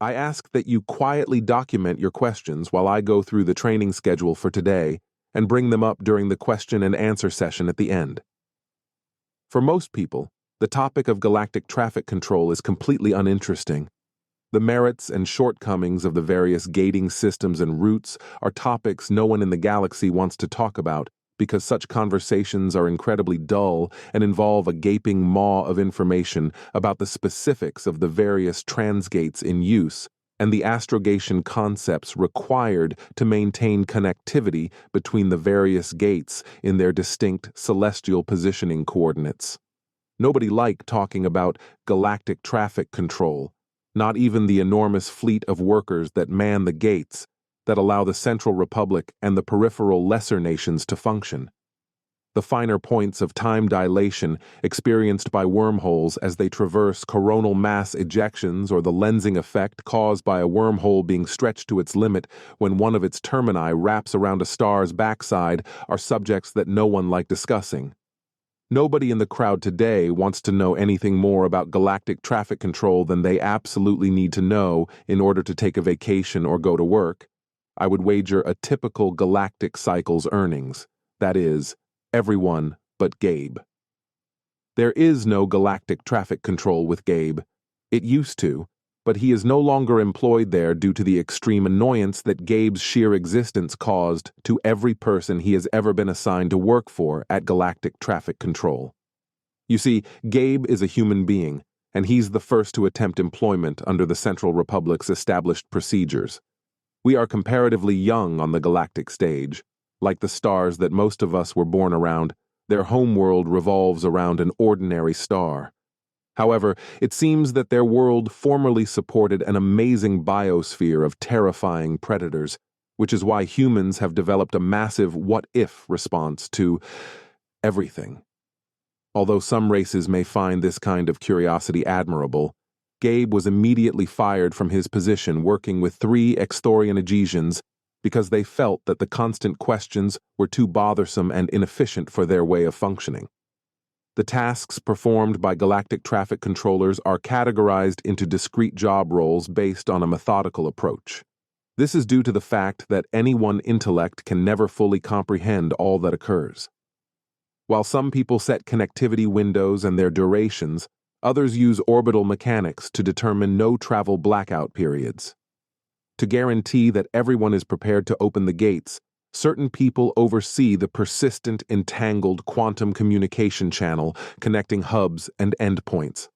I ask that you quietly document your questions while I go through the training schedule for today and bring them up during the question and answer session at the end. For most people, the topic of galactic traffic control is completely uninteresting. The merits and shortcomings of the various gating systems and routes are topics no one in the galaxy wants to talk about because such conversations are incredibly dull and involve a gaping maw of information about the specifics of the various transgates in use and the astrogation concepts required to maintain connectivity between the various gates in their distinct celestial positioning coordinates. Nobody liked talking about galactic traffic control, not even the enormous fleet of workers that man the gates that allow the Central Republic and the peripheral lesser nations to function. The finer points of time dilation experienced by wormholes as they traverse coronal mass ejections or the lensing effect caused by a wormhole being stretched to its limit when one of its termini wraps around a star's backside are subjects that no one liked discussing. Nobody in the crowd today wants to know anything more about galactic traffic control than they absolutely need to know in order to take a vacation or go to work. I would wager a typical galactic cycle's earnings. That is, everyone but Gabe. There is no galactic traffic control with Gabe. It used to, but he is no longer employed there due to the extreme annoyance that Gabe's sheer existence caused to every person he has ever been assigned to work for at Galactic Traffic Control. You see, Gabe is a human being, and he's the first to attempt employment under the Central Republic's established procedures. We are comparatively young on the galactic stage. Like the stars that most of us were born around, their homeworld revolves around an ordinary star. However, it seems that their world formerly supported an amazing biosphere of terrifying predators, which is why humans have developed a massive what-if response to everything. Although some races may find this kind of curiosity admirable, Gabe was immediately fired from his position working with 3 Exthorian Egesians because they felt that the constant questions were too bothersome and inefficient for their way of functioning. The tasks performed by galactic traffic controllers are categorized into discrete job roles based on a methodical approach. This is due to the fact that any one intellect can never fully comprehend all that occurs. While some people set connectivity windows and their durations, others use orbital mechanics to determine no-travel blackout periods. To guarantee that everyone is prepared to open the gates, certain people oversee the persistent, entangled quantum communication channel connecting hubs and endpoints.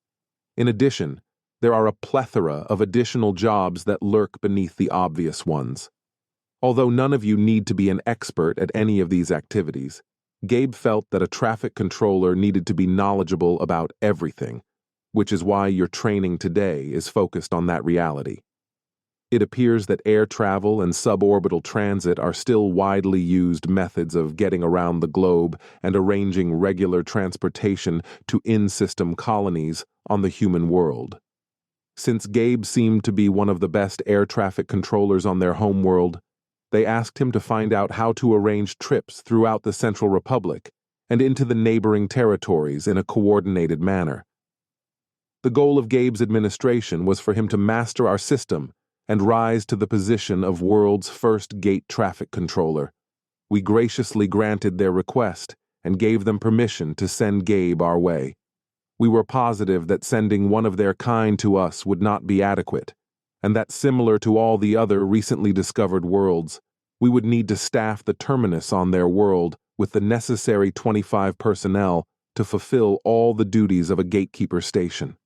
In addition, there are a plethora of additional jobs that lurk beneath the obvious ones. Although none of you need to be an expert at any of these activities, Gabe felt that a traffic controller needed to be knowledgeable about everything, which is why your training today is focused on that reality. It appears that air travel and suborbital transit are still widely used methods of getting around the globe and arranging regular transportation to in-system colonies on the human world. Since Gabe seemed to be one of the best air traffic controllers on their homeworld, they asked him to find out how to arrange trips throughout the Central Republic and into the neighboring territories in a coordinated manner. The goal of Gabe's administration was for him to master our system and rise to the position of world's first gate traffic controller. We graciously granted their request and gave them permission to send Gabe our way. We were positive that sending one of their kind to us would not be adequate, and that similar to all the other recently discovered worlds, we would need to staff the terminus on their world with the necessary 25 personnel to fulfill all the duties of a gatekeeper station.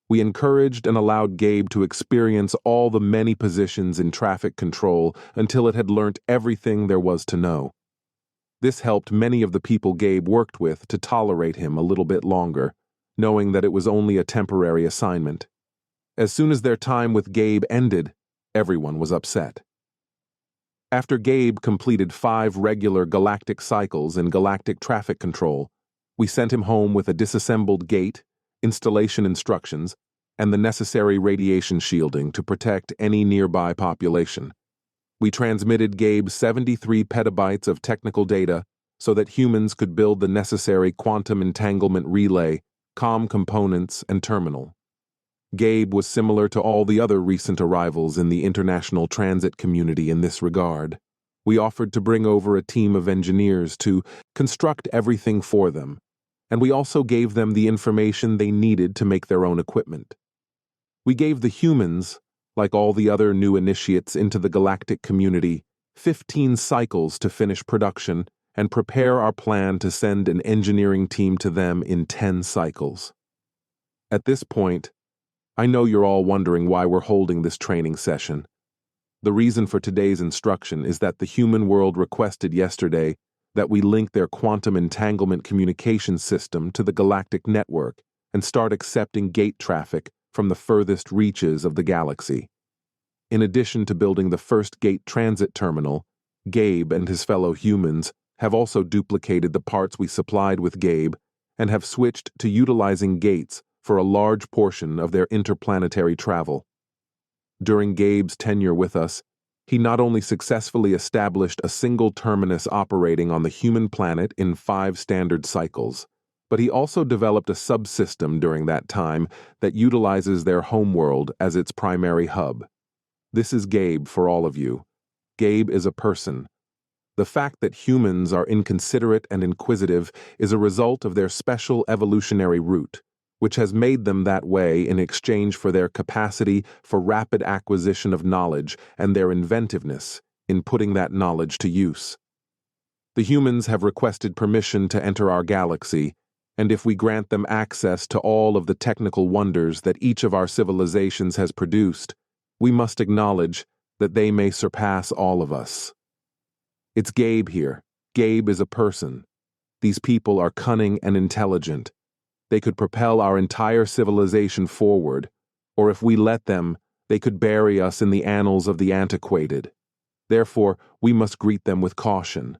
We encouraged and allowed Gabe to experience all the many positions in traffic control until it had learnt everything there was to know. This helped many of the people Gabe worked with to tolerate him a little bit longer, knowing that it was only a temporary assignment. As soon as their time with Gabe ended, everyone was upset. After Gabe completed 5 regular galactic cycles in galactic traffic control, we sent him home with a disassembled gate, installation instructions, and the necessary radiation shielding to protect any nearby population. We transmitted Gabe 73 petabytes of technical data so that humans could build the necessary quantum entanglement relay, comm components, and terminal. Gabe was similar to all the other recent arrivals in the international transit community in this regard. We offered to bring over a team of engineers to construct everything for them, and we also gave them the information they needed to make their own equipment. We gave the humans, like all the other new initiates into the galactic community, 15 cycles to finish production and prepare our plan to send an engineering team to them in 10 cycles. At this point, I know you're all wondering why we're holding this training session. The reason for today's instruction is that the human world requested yesterday that we link their quantum entanglement communication system to the galactic network and start accepting gate traffic from the furthest reaches of the galaxy. In addition to building the first gate transit terminal, Gabe and his fellow humans have also duplicated the parts we supplied with Gabe and have switched to utilizing gates for a large portion of their interplanetary travel. During Gabe's tenure with us, he not only successfully established a single terminus operating on the human planet in 5 standard cycles, but he also developed a subsystem during that time that utilizes their homeworld as its primary hub. This is Gabe for all of you. Gabe is a person. The fact that humans are inconsiderate and inquisitive is a result of their special evolutionary route, which has made them that way in exchange for their capacity for rapid acquisition of knowledge and their inventiveness in putting that knowledge to use. The humans have requested permission to enter our galaxy, and if we grant them access to all of the technical wonders that each of our civilizations has produced, we must acknowledge that they may surpass all of us. It's Gabe here. Gabe is a person. These people are cunning and intelligent. They could propel our entire civilization forward, or if we let them, they could bury us in the annals of the antiquated. Therefore, we must greet them with caution.